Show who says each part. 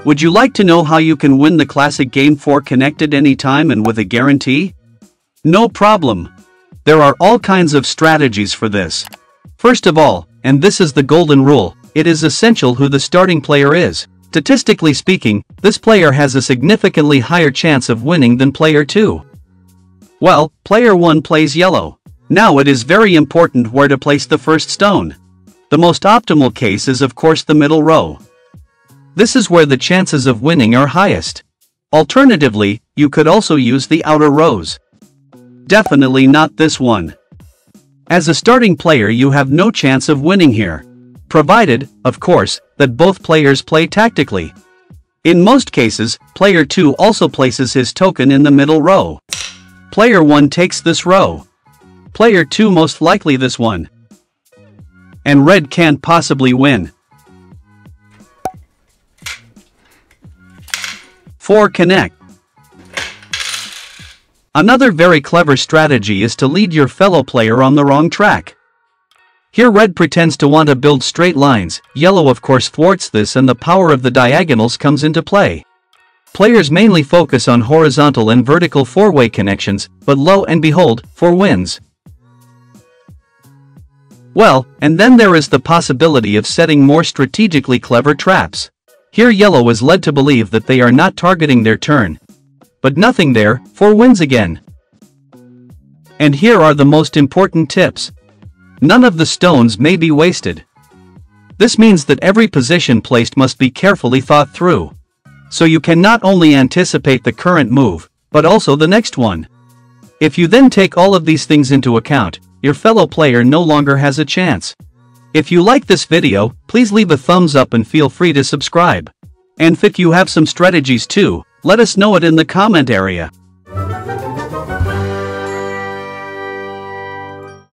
Speaker 1: Would you like to know how you can win the classic game 4 connected anytime and with a guarantee? No problem. There are all kinds of strategies for this. First of all, and this is the golden rule, it is essential who the starting player is. Statistically speaking, this player has a significantly higher chance of winning than player 2. Well, player 1 plays yellow. Now it is very important where to place the first stone. The most optimal case is of course the middle row. This is where the chances of winning are highest. Alternatively, you could also use the outer rows. Definitely not this one. As a starting player you have no chance of winning here. Provided, of course, that both players play tactically. In most cases, player 2 also places his token in the middle row. Player 1 takes this row. Player 2 most likely this one. And red can't possibly win. 4 connect. Another very clever strategy is to lead your fellow player on the wrong track. Here red pretends to want to build straight lines, yellow of course thwarts this and the power of the diagonals comes into play. Players mainly focus on horizontal and vertical four-way connections, but lo and behold, 4 wins. Well, and then there is the possibility of setting more strategically clever traps. Here yellow is led to believe that they are not targeting their turn. But nothing there, 4 wins again. And here are the most important tips. None of the stones may be wasted. This means that every position placed must be carefully thought through. So you can not only anticipate the current move, but also the next one. If you then take all of these things into account, your fellow player no longer has a chance. If you like this video, please leave a thumbs up and feel free to subscribe. And if you have some strategies too, let us know it in the comment area.